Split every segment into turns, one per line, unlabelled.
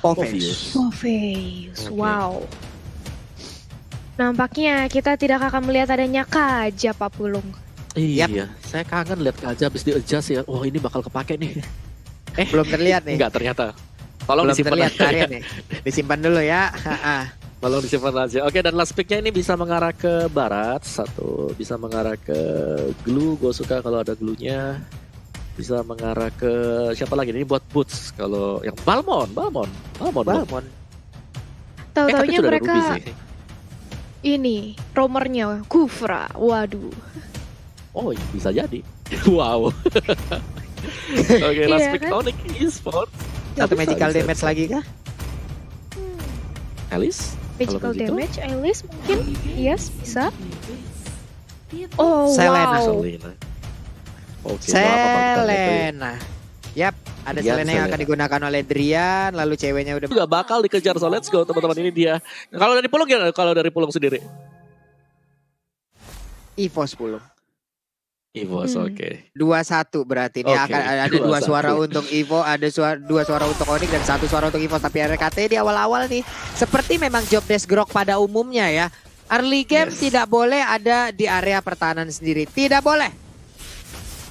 Poveus.
Wow. Nampaknya kita tidak akan melihat adanya Kaja, Pak Pulung.
Iya, saya kangen lihat Kaja habis di-adjust ya. Wah, ini bakal kepake nih.
Belum terlihat nih.
Enggak ternyata. Tolong
Belum
disimpan
terlihat
aja.
Karya nih. Disimpan dulu ya.
Tolong disimpan aja. Oke, dan last pick-nya ini bisa mengarah ke barat. Satu, bisa mengarah ke glue. Gue suka kalau ada glue-nya. Bisa mengarah ke siapa lagi? Ini buat boots. Kalau yang Balmon.
Tahu-taunya
sudah ada
mereka
Ruby sih.
ini romernya Kufra. Waduh.
Oh, bisa jadi. Wow. Oke, last
Iya
pick
kan?
Tonic Esports.
Satu magical damage lagi kah?
Alice?
Magical
Kalau begitu.
damage, Alice mungkin. Yes, bisa. Oh,
Selena.
wow.
Selena. Oke, lama banget itu.
Selena. Yap, ada
Drian
Selena yang akan
Selena.
digunakan oleh Drian, lalu ceweknya udah
Gak bakal dikejar, so let's go teman-teman, ini dia. Kalau dari Pulung gimana? Kalau dari Pulung sendiri?
EVOS Pulung.
EVOS,
Hmm.
oke.
2-1 berarti ini
Oke,
akan ada dua
2-1.
suara untuk Evo, ada dua suara untuk Onyx dan satu suara untuk EVOS. Tapi RKT di awal-awal nih seperti memang job desk Grok pada umumnya ya. Early game
Yes.
tidak boleh ada di area pertahanan sendiri. Tidak boleh.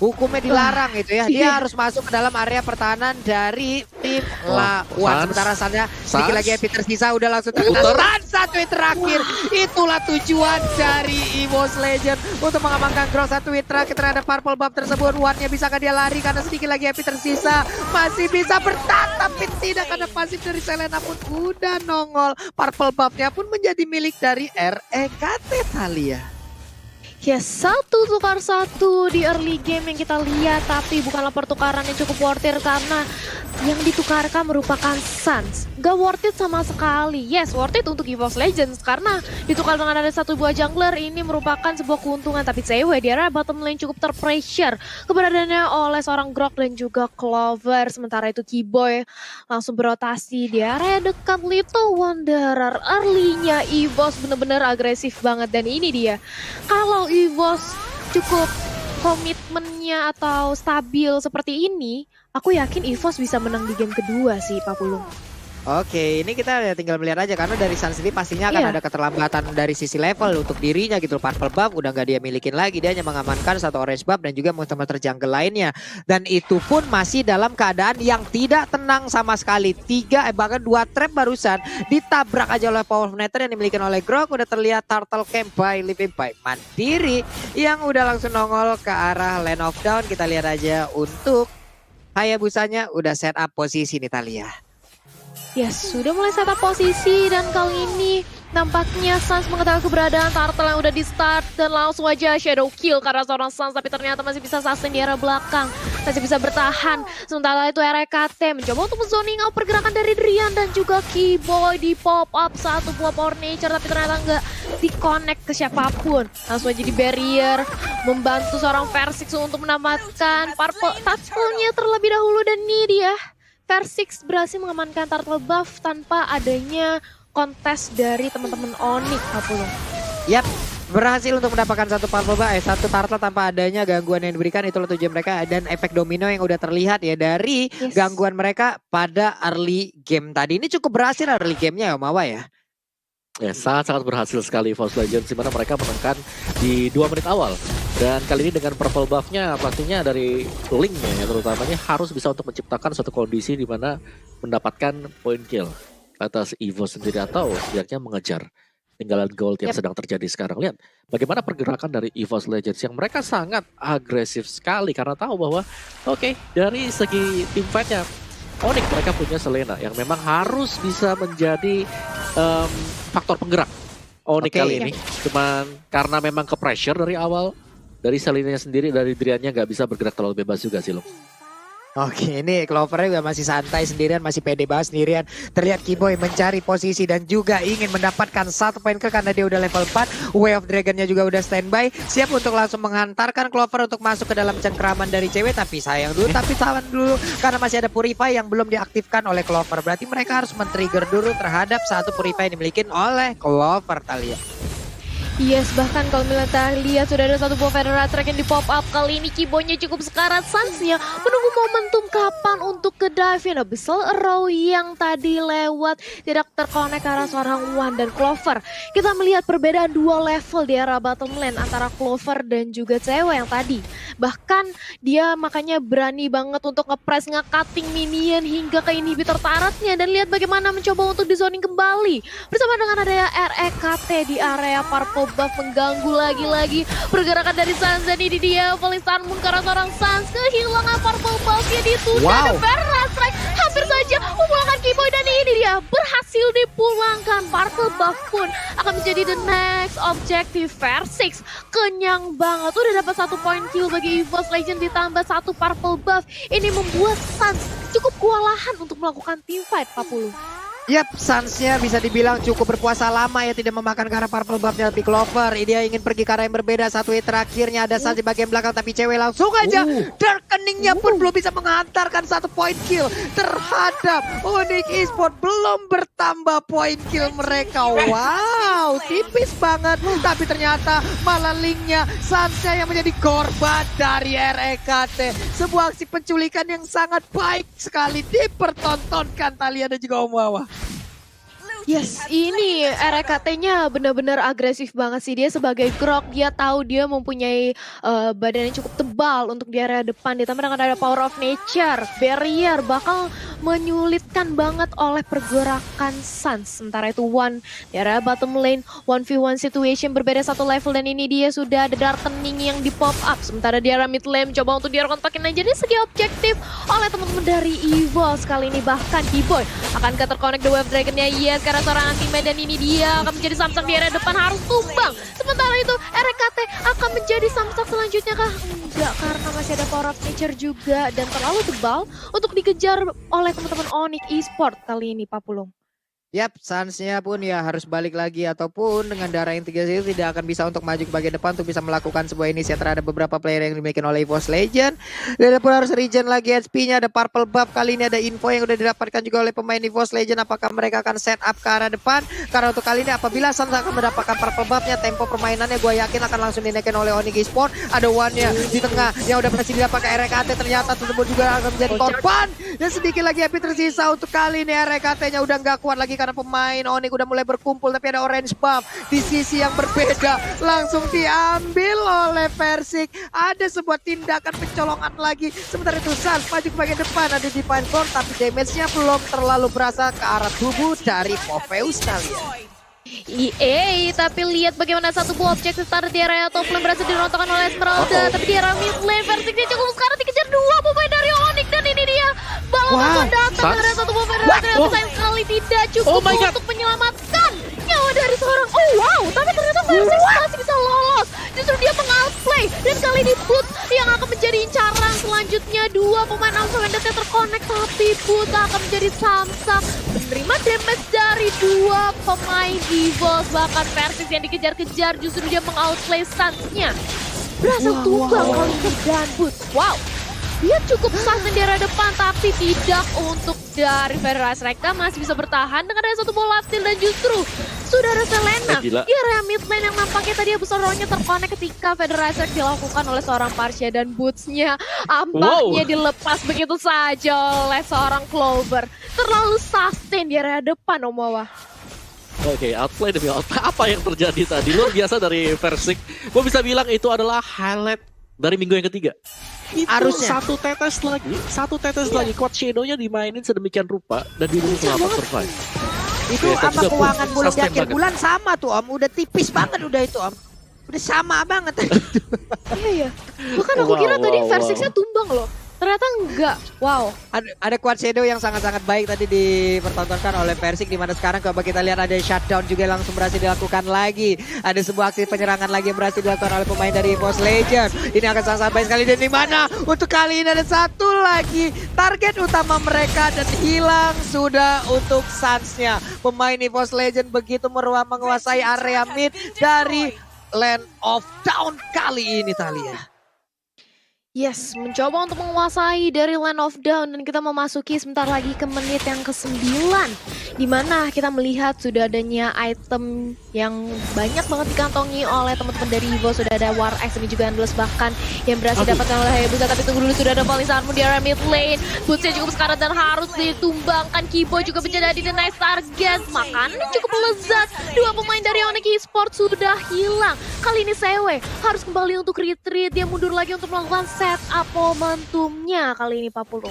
Hukumnya dilarang gitu ya. Dia
iya.
harus masuk ke dalam area pertahanan dari tim
Wah,
lawan.
Sans.
Sementara Sanya sedikit
Sans.
lagi Epi tersisa udah langsung terkena
Puter.
stun satu hit terakhir. Itulah tujuan dari EVOS Legend untuk mengamankan Grok satu hit terakhir terhadap purple buff tersebut. One-nya bisakah dia lari karena sedikit lagi Epi tersisa. Masih bisa bertahan tapi tidak, karena pasif dari Selena pun udah nongol. Purple buff-nya pun menjadi milik dari REKT Thalia.
Yes, satu tukar satu di early game yang kita lihat, tapi bukanlah pertukaran yang cukup worth it karena yang ditukarkan merupakan Sans. Gak worth it sama sekali. Yes, worth it untuk EVOS Legends karena ditukar dengan ada satu buah jungler, ini merupakan sebuah keuntungan. Tapi CW di area bottom lane cukup terpressure keberadaannya oleh seorang Grok dan juga Clover. Sementara itu Keyboy langsung berotasi di area dekat Little Wanderer. Early-nya EVOS bener-bener agresif banget, dan ini dia. Kalau EVOS cukup komitmennya atau stabil seperti ini, aku yakin EVOS bisa menang di game kedua sih, Pak Pulung.
Oke, ini kita tinggal melihat aja karena dari Sans sendiri pastinya akan
Iya.
ada keterlambatan dari sisi level untuk dirinya gitu. Purple buff udah nggak dia milikin lagi, dia hanya mengamankan satu orange buff dan juga monster-monster jungle lainnya. Dan itu pun masih dalam keadaan yang tidak tenang sama sekali. Bahkan 2 trap barusan ditabrak aja oleh power meter yang dimiliki oleh Grok. Udah terlihat Turtle Camp by Living by Mandiri yang udah langsung nongol ke arah Land of Dawn. Kita lihat aja untuk Hayabusanya udah set up posisi nih Thalia.
Yes, sudah mulai setup posisi dan kali ini nampaknya Sans mengetahui keberadaan Turtle yang udah di start dan langsung aja shadow kill karena seorang Sans, tapi ternyata masih bisa sustain di area belakang, masih bisa bertahan. Sementara itu RKT mencoba untuk zoning out pergerakan dari Drian dan juga Keyboy di pop up satu buah power nature, tapi ternyata nggak di-connect ke siapapun. Langsung aja di barrier, membantu seorang Versix untuk mendapatkan purple tackle-nya terlebih dahulu, dan ini dia. Versix berhasil mengamankan turtle buff tanpa adanya kontes dari teman-teman Onyx, Pak Pulung.
Yap, berhasil untuk mendapatkan satu purple buff, satu turtle tanpa adanya gangguan yang diberikan. Itulah tujuan mereka dan efek domino yang udah terlihat ya dari gangguan mereka pada early game tadi. Ini cukup berhasil early gamenya ya Mawa ya.
Ya, sangat-sangat berhasil sekali EVOS Legends, di mana mereka menangkan di 2 menit awal. Dan kali ini dengan purple buff-nya pastinya dari Link-nya ya, terutamanya harus bisa untuk menciptakan suatu kondisi di mana mendapatkan point kill atas EVOS sendiri atau setidaknya mengejar tinggalan gold yang sedang terjadi sekarang. Lihat bagaimana pergerakan dari EVOS Legends yang mereka sangat agresif sekali karena tahu bahwa oke, dari segi team fight-nya Onyx mereka punya Selena yang memang harus bisa menjadi faktor penggerak Onyx kali ini. Cuman karena memang ke pressure dari awal, dari Selena sendiri, dari Driannya nggak bisa bergerak terlalu bebas juga sih loh.
Oke, ini Clover juga masih santai sendirian, masih pede banget sendirian. Terlihat Keyboy mencari posisi dan juga ingin mendapatkan satu poin kill karena dia udah level 4. Way of Dragon-nya juga udah standby, siap untuk langsung menghantarkan Clover untuk masuk ke dalam cengkraman dari cewek. Tapi sayang dulu, tapi sawan dulu karena masih ada Purify yang belum diaktifkan oleh Clover. Berarti mereka harus men-trigger dulu terhadap satu Purify yang dimiliki oleh Clover Thalia.
Yes, bahkan kalau kita lihat sudah ada satu buah Federal Track yang di pop up. Kali ini Kibonya cukup sekarat, Suns-nya menunggu momentum kapan untuk ke dive. Abyssal Arrow yang tadi lewat tidak terkonek ke arah seorang Wan dan Clover. Kita melihat perbedaan dua level di area bottom lane antara Clover dan juga cewek yang tadi. Bahkan dia makanya berani banget untuk nge-press, nge-cutting minion hingga ke inhibitor taratnya. Dan lihat bagaimana mencoba untuk di zoning kembali. Bersama dengan adanya REKT di area Purple Buff mengganggu lagi-lagi pergerakan dari Suns. Dan ini dia Falling Star Moon karena seorang Suns kehilangan Purple Buff-nya ditunda. Dan Federal Strike hampir saja memulangkan Kiboy. Dan ini dia berhasil dipulangkan. Purple Buff pun akan menjadi the next objective. Versix kenyang banget. Udah dapat 1 point kill bagi EVOS Legend ditambah 1 Purple Buff. Ini membuat Suns cukup kewalahan untuk melakukan team fight 40.
Yap, Suns-nya bisa dibilang cukup berpuasa lama ya, tidak memakan ke arah Purple Buff-nya tapi Clover. Dia ingin pergi ke arah yang berbeda. Satu hit terakhirnya ada Suns di bagian belakang tapi cewek langsung aja Darkening-nya pun belum bisa menghantarkan 1 point kill terhadap Onyx Esports. Belum bertambah point kill mereka. Wow, tipis banget. Tapi ternyata malah Link-nya Suns-nya yang menjadi korban dari REKT. Sebuah aksi penculikan yang sangat baik sekali dipertontonkan Thalia dan juga Om Wawa.
Yes, ini RKT-nya benar-benar agresif banget sih. Dia sebagai Grok, dia tahu dia mempunyai badan yang cukup tebal untuk di area depan. Ditambah dengan ada power of nature, barrier, bakal menyulitkan banget oleh pergerakan Suns. Sementara itu One di area bottom lane, 1v1 situation berbeda satu level. Dan ini dia sudah ada Darkening yang di pop up. Sementara di area mid lane coba untuk dia kontakin aja. Ini segi objektif oleh teman-teman dari EVOS. Kali ini bahkan Kiboy akan terkonek the Wave Dragon-nya. Yes, karena seorang anti-med. Dan ini dia akan menjadi samsak di area depan, harus tumbang. Sementara itu RKT akan menjadi samsak selanjutnya kah? Enggak, karena masih ada power of nature juga. Dan terlalu tebal untuk dikejar oleh teman-teman Onyx Esports kali ini, Pak Pulung.
Yap, Suns-nya pun ya harus balik lagi ataupun dengan darah yang 3 itu tidak akan bisa untuk maju ke bagian depan untuk bisa melakukan sebuah inisiatif terhadap beberapa player yang dimiliki oleh EVOS Legend. Dan pun harus regen lagi HP-nya, ada Purple Buff. Kali ini ada info yang udah didapatkan juga oleh pemain EVOS Legend. Apakah mereka akan set up ke arah depan? Karena untuk kali ini apabila Suns akan mendapatkan Purple Buff-nya, tempo permainannya gue yakin akan langsung dinaikin oleh Onyx Esports. Ada One-nya di tengah yang udah berhasil didapatkan RKT, ternyata tersebut juga akan menjadi korban. Dan sedikit lagi HP tersisa untuk kali ini. RKT-nya udah nggak kuat lagi karena pemain Onyx udah mulai berkumpul, tapi ada orange buff di sisi yang berbeda langsung diambil oleh Versix. Ada sebuah tindakan pencolongan lagi. Sementara itu Suns maju ke bagian depan, ada Divine Form tapi damage-nya belum terlalu berasa ke arah tubuh dari Popheus kalian.
Tapi lihat bagaimana satu buah objektif start di area top lane berhasil dirontokkan oleh Esmeralda. Tapi di area mid lane Versix dia cukup sekarang dikejar 2 pemain dari Onyx. Dan ini dia balon datang dari satu pemain dari ternyata sayang sekali tidak cukup untuk menyelamatkan nyawa dari seorang. Oh wow, tapi ternyata Versix masih bisa lolos. Justru dia mengoutplay dan kali ini Boot yang akan menjadi incaran selanjutnya. 2 pemain Alpha Banditnya terkonek tapi Boot akan menjadi samsak menerima damage dari 2 pemain EVOS. Bahkan Versix yang dikejar-kejar justru dia mengoutplay Suns-nya. Berhasil tumbang kali ini dan Boot. Wow, dia cukup sah di area depan tapi tidak untuk dari Federal Strike. Masih bisa bertahan dengan ada satu bola steal dan justru sudah ada Selena di area mid lane yang nampaknya tadi Abyssal-nya terkonek ketika Federal Strike dilakukan oleh seorang Parsia. Dan boots-nya ampaknya dilepas begitu saja oleh seorang Clover. Terlalu sustain di area depan, Om Wawa.
Oke, outplay demi outplay. Apa yang terjadi tadi? Luar biasa dari Versix. Gue bisa bilang itu adalah highlight dari minggu yang ketiga. Harus satu tetes lagi. Quad Shadow-nya dimainin sedemikian rupa dan dia selamat survive.
Itu apa keuangan bulan di akhir bulan sama tuh Om. Udah tipis banget udah itu Om. Udah sama banget.
Iya ya. Bahkan aku kira tadi Versix-nya tumbang loh. Ternyata enggak. Wow.
Ada quad shadow yang sangat-sangat baik tadi dipertontonkan oleh Versix, di mana sekarang coba kita lihat ada shutdown juga yang langsung berhasil dilakukan lagi. Ada sebuah aksi penyerangan lagi yang berhasil dilakukan oleh pemain dari EVOS Legend. Ini akan sangat baik sekali dan di mana untuk kali ini ada satu lagi target utama mereka dan hilang sudah untuk Suns-nya. Pemain EVOS Legend begitu menguasai area mid dari Land of Down kali ini Thalia.
Yes, mencoba untuk menguasai dari Land of Dawn dan kita memasuki sebentar lagi ke menit yang ke-9 di mana kita melihat sudah adanya item yang banyak banget dikantongi oleh teman-teman dari Evo. Sudah ada War Axe ini juga Endless bahkan yang berhasil didapatkan oleh Hayabusa, tapi tunggu dulu sudah ada Palisanmu di area mid lane. Bootsnya cukup sekarat dan harus ditumbangkan. Kibo juga menjadi the nice target. Makanan cukup lezat. Dua pemain dari Onyx Esports sudah hilang. Kali ini Sewe harus kembali untuk retreat. Dia mundur lagi untuk melakukan setup momentumnya kali ini Papulu.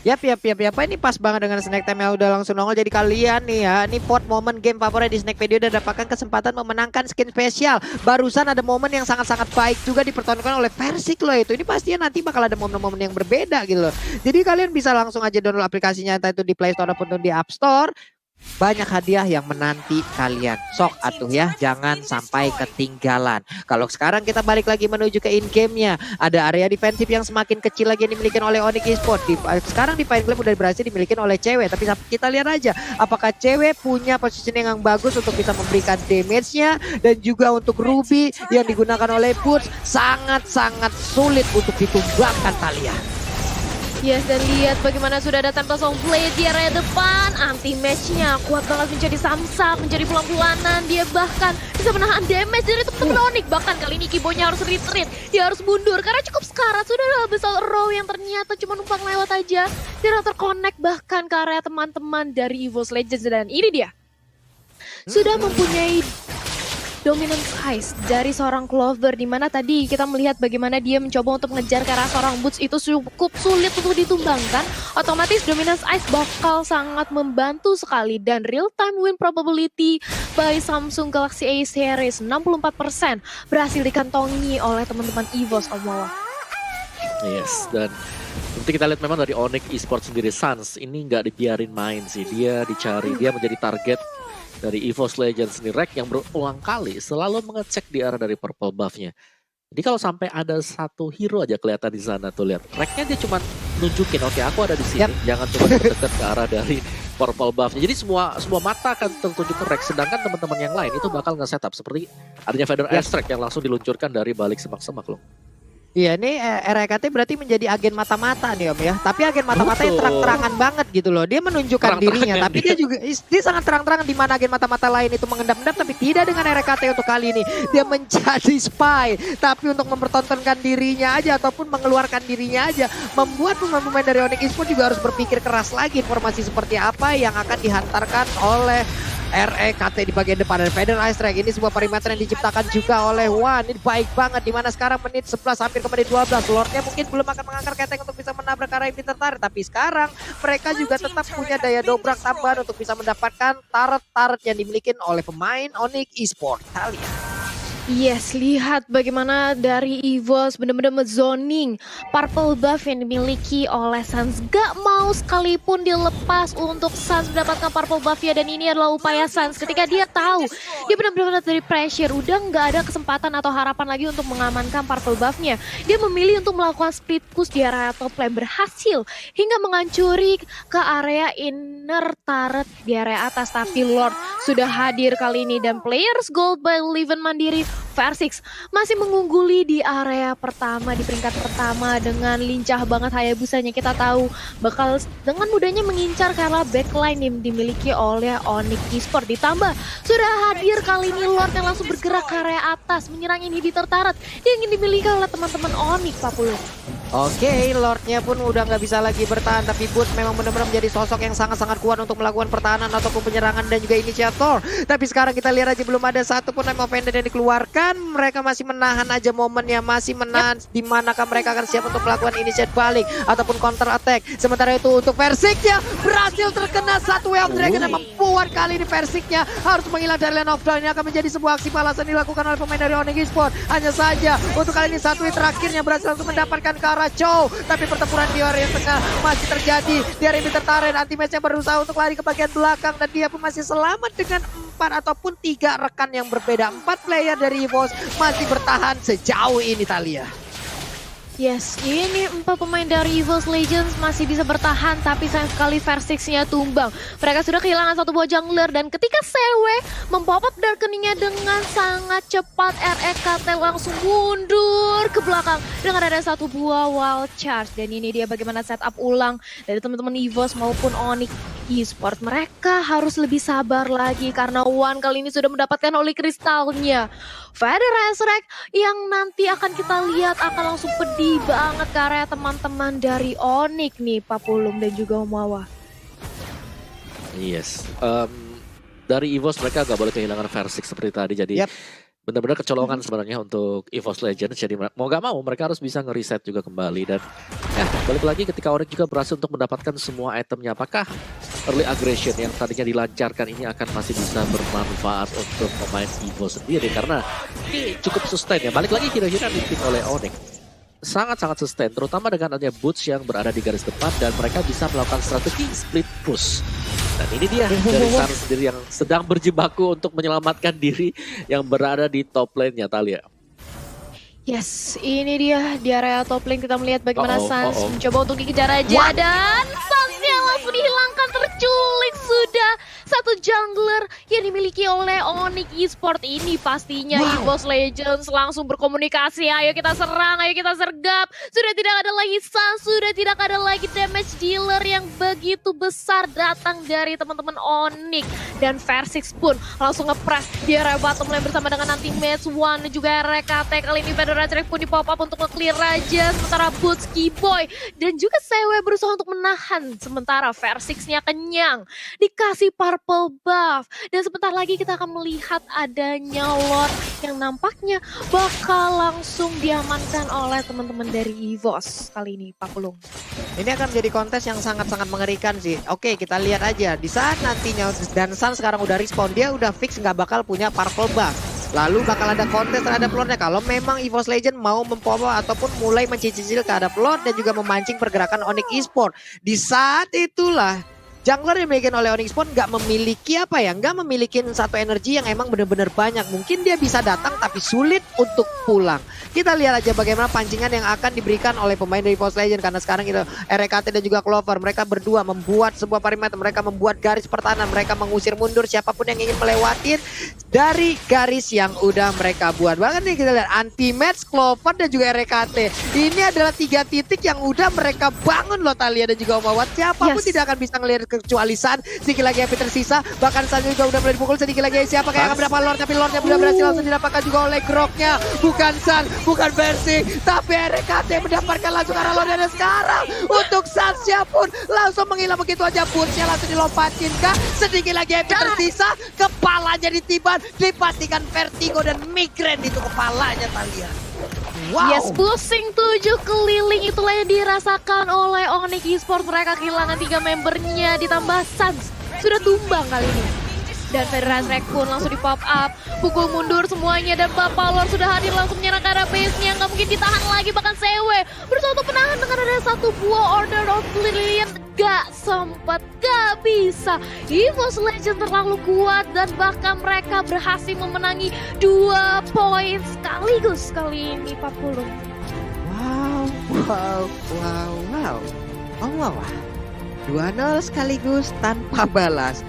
Yap. Ini pas banget dengan Snack Time yang udah langsung nongol. Jadi kalian nih ya, ini pot momen game favorit di Snack Video udah dapatkan kesempatan memenangkan skin spesial. Barusan ada momen yang sangat-sangat baik juga dipertontonkan oleh Versik loh itu. Ini pastinya nanti bakal ada momen-momen yang berbeda gitu loh. Jadi kalian bisa langsung aja download aplikasinya entah itu di Play Store ataupun di App Store. Banyak hadiah yang menanti kalian. Sok atuh ya, jangan sampai ketinggalan. Kalau sekarang kita balik lagi menuju ke in-game-nya. Ada area defensif yang semakin kecil lagi yang dimiliki oleh Onyx Esports. Sekarang di Fine Club udah berhasil dimiliki oleh cewek. Tapi kita lihat aja apakah cewek punya positioning yang bagus untuk bisa memberikan damage-nya. Dan juga untuk Ruby yang digunakan oleh Boots sangat-sangat sulit untuk ditumbangkan Talia.
Yes, dan lihat bagaimana sudah ada Tempest of Blade di area depan. Anti-match-nya kuat banget menjadi samsak, menjadi pelan-pelanan. Dia bahkan bisa menahan damage dari teman-teman Onyx. Bahkan kali ini Kibonya harus retreat. Dia harus mundur karena cukup sekarat. Sudah ada besar row yang ternyata cuma numpang lewat aja. Dia terconnect bahkan ke area teman-teman dari EVOS Legends. Dan ini dia. Sudah mempunyai dominance eyes dari seorang Clover, di mana tadi kita melihat bagaimana dia mencoba untuk mengejar ke arah seorang Boots itu cukup sulit untuk ditumbangkan. Otomatis dominance eyes bakal sangat membantu sekali dan real time win probability by Samsung Galaxy A series 64% berhasil dikantongi oleh teman-teman EVOS Omawa.
Yes, dan nanti kita lihat memang dari Onyx Esports sendiri, Sans ini nggak dibiarin main sih, dia dicari, dia menjadi target dari EVOS Legends ini. Rek yang berulang kali selalu mengecek di arah dari purple buff-nya. Jadi kalau sampai ada satu hero aja kelihatan di sana tuh, lihat. Reknya dia cuma nunjukin, oke aku ada di sini. Jangan cuma dekat ke arah dari purple buff-nya. Jadi semua mata akan tertuju ke Rek. Sedangkan teman-teman yang lain itu bakal nge-setup. Seperti adanya Feather Extract yang langsung diluncurkan dari balik semak-semak loh.
Iya, ini RKT berarti menjadi agen mata-mata nih Om ya. Tapi agen mata-mata yang terang-terangan banget gitu loh. Dia menunjukkan dirinya, tapi dia sangat terang-terangan di mana agen mata-mata lain itu mengendap-endap, tapi tidak dengan RKT untuk kali ini. Dia menjadi spy, tapi untuk mempertontonkan dirinya aja ataupun mengeluarkan dirinya aja, membuat pemain-pemain dari Onyx Esports juga harus berpikir keras lagi informasi seperti apa yang akan dihantarkan oleh RKT di bagian depan. Dan Feather Extract ini sebuah perimeter yang diciptakan juga oleh Wan. Ini baik banget dimana sekarang menit 11 hampir ke menit 12. Lordnya mungkin belum akan mengangkat keteng untuk bisa menabrak arah yang tertarik. Tapi sekarang mereka juga tetap punya daya dobrak tambahan untuk bisa mendapatkan turret-turret yang dimiliki oleh pemain Onyx Esports. Talia.
Yes, lihat bagaimana dari EVOS benar-benar zoning purple buff yang dimiliki oleh Sans. Gak mau sekalipun dilepas untuk Sans mendapatkan purple buff ya. Dan ini adalah upaya Sans ketika dia tahu dia benar-benar dari pressure. Udah gak ada kesempatan atau harapan lagi untuk mengamankan purple buff-nya. Dia memilih untuk melakukan split push di area top lane, berhasil hingga mengancuri ke area inner turret di area atas. Tapi Lord sudah hadir kali ini dan players gold by Leven Mandiri Versik masih mengungguli di area pertama, di peringkat pertama dengan lincah banget Hayabusanya. Kita tahu bakal dengan mudahnya mengincar karena backline yang dimiliki oleh Onyx Esports. Ditambah sudah hadir kali ini Lord yang langsung bergerak ke area atas menyerang ini di tertarat yang ingin dimiliki oleh teman-teman Onyx, Papulu.
Oke, Lordnya pun udah nggak bisa lagi bertahan, tapi Boots memang benar-benar menjadi sosok yang sangat-sangat kuat untuk melakukan pertahanan ataupun penyerangan dan juga inisiator. Tapi sekarang kita lihat aja belum ada satupun nama offender yang dikeluarkan. Mereka masih menahan aja momennya, masih menahan di manakah mereka akan siap untuk melakukan inisiat balik ataupun counter attack. Sementara itu untuk Versiknya berhasil terkena satu Wave Dragon yang membuat kali ini Versiknya harus menghilang dari Land of Dawn. Ini akan menjadi sebuah aksi balasan dilakukan oleh pemain dari Onyx Esports. Hanya saja untuk kali ini satu hit terakhirnya berhasil untuk mendapatkan ke arah Chow, tapi pertempuran di area tengah masih terjadi. Dia ini tertarik, anti-match-nya berusaha untuk lari ke bagian belakang dan dia pun masih selamat dengan 4 ataupun 3 rekan yang berbeda. 4 player dari EVOS masih bertahan sejauh ini, Talia.
Yes, ini 4 pemain dari EVOS Legends masih bisa bertahan, tapi sayang sekali Versix-nya tumbang. Mereka sudah kehilangan satu buah jungler, dan ketika CW mempop up Darkening-nya dengan sangat cepat, REKT langsung mundur ke belakang dengan ada satu buah wild charge. Dan ini dia bagaimana setup ulang dari teman-teman EVOS maupun Onyx Esports. Mereka harus lebih sabar lagi karena One kali ini sudah mendapatkan Holy Crystal-nya. Feather Resurrect yang nanti akan kita lihat akan langsung pedih banget karya teman-teman dari Onyx nih, Papulum dan juga Omawa.
Yes. Dari EVOS mereka gak boleh kehilangan Versix seperti tadi. Jadi benar-benar kecolongan sebenarnya untuk EVOS Legends. Jadi mau gak mau mereka harus bisa nge-reset juga kembali. Dan balik lagi ketika Onyx juga berhasil untuk mendapatkan semua itemnya. Apakah early aggression yang tadinya dilancarkan ini akan masih bisa bermanfaat untuk pemain EVOS sendiri? Karena ini cukup sustain ya. Balik lagi kira-kira dipick oleh Onyx. Sangat-sangat sustain, terutama dengan adanya Boots yang berada di garis depan dan mereka bisa melakukan strategi split push. Dan ini dia dari Sun sendiri yang sedang berjibaku untuk menyelamatkan diri yang berada di top lane-nya, Thalia.
Yes, ini dia di area top lane kita melihat bagaimana Suns mencoba untuk dikejar aja. Dan Suns-nya langsung dihilangkan, terculik sudah satu jungler yang dimiliki oleh Onyx Esports ini. Pastinya EVOS Legends langsung berkomunikasi, ayo kita serang, ayo kita sergap. Sudah tidak ada lagi Suns, sudah tidak ada lagi damage dealer yang begitu besar datang dari teman-teman Onyx. Dan Versix pun langsung nge-press di area bottom lane bersama dengan nanti Match One dan juga RKT. Kali ini Feather Resurrect pun di pop up untuk nge-clear raja, sementara Boots, Keyboy dan juga CW berusaha untuk menahan. Sementara Versix-nya kenyang, dikasih purple buff. Dan sebentar lagi kita akan melihat adanya Lord yang nampaknya bakal langsung diamankan oleh teman-teman dari EVOS kali ini, Pak Pulung.
Ini akan menjadi kontes yang sangat-sangat mengerikan sih. Oke, kita lihat aja. Di saat nantinya dan Sun sekarang udah respawn, dia udah fix nggak bakal punya purple buff. Lalu bakal ada kontes terhadap Lordnya kalau memang EVOS Legends mau mempower ataupun mulai mencicil terhadap Lord dan juga memancing pergerakan Onyx Esports. Di saat itulah jungler yang dimiliki oleh Onyx Esports nggak memiliki nggak memiliki satu energi yang emang benar-benar banyak. Mungkin dia bisa datang tapi sulit untuk pulang. Kita lihat aja bagaimana pancingan yang akan diberikan oleh pemain dari EVOS Legends karena sekarang itu RKT dan juga Clover mereka berdua membuat sebuah perimeter, mereka membuat garis pertahanan, mereka mengusir mundur siapapun yang ingin melewatin dari garis yang udah mereka buat. Bahkan nih kita lihat anti-match Clover dan juga RKT. Ini adalah 3 titik yang udah mereka bangun loh, Thalia dan juga Omawat. Siapapun tidak akan bisa ngelihat kecuali Sun. Sedikit lagi Happy tersisa, bahkan Sun juga udah mulai dipukul. Sedikit lagi siapa kayak berapa Lord, tapi Lordnya udah berhasil langsung didapatkan juga oleh Groknya. Bukan Sun, bukan Versix, tapi RKT mendapatkan langsung arah Lord. Dan sekarang untuk Sunsnya pun langsung menghilang begitu aja. Bootsnya langsung dilompatin kah. Sedikit lagi Happy tersisa, kepalanya ditiban, dipastikan vertigo dan migrain itu kepalanya, Thalia. Wow.
Yes, pusing 7 keliling itulah yang dirasakan oleh Onyx Esports. Mereka kehilangan 3 membernya, ditambah Suns sudah tumbang kali ini. Dan Feather Resurrect pun langsung di pop up, pukul mundur semuanya, dan Bapak Lord sudah hadir langsung menyerang ke arah base-nya. Nggak mungkin ditahan lagi, bahkan CW berusaha untuk menahan dengan ada satu buah Order of Brilliant. Gak sempat, gak bisa. EVOS Legends terlalu kuat dan bahkan mereka berhasil memenangi 2 poin sekaligus kali ini, Pak Pulung.
Wow. Oh, wow. 2-0 sekaligus tanpa balas.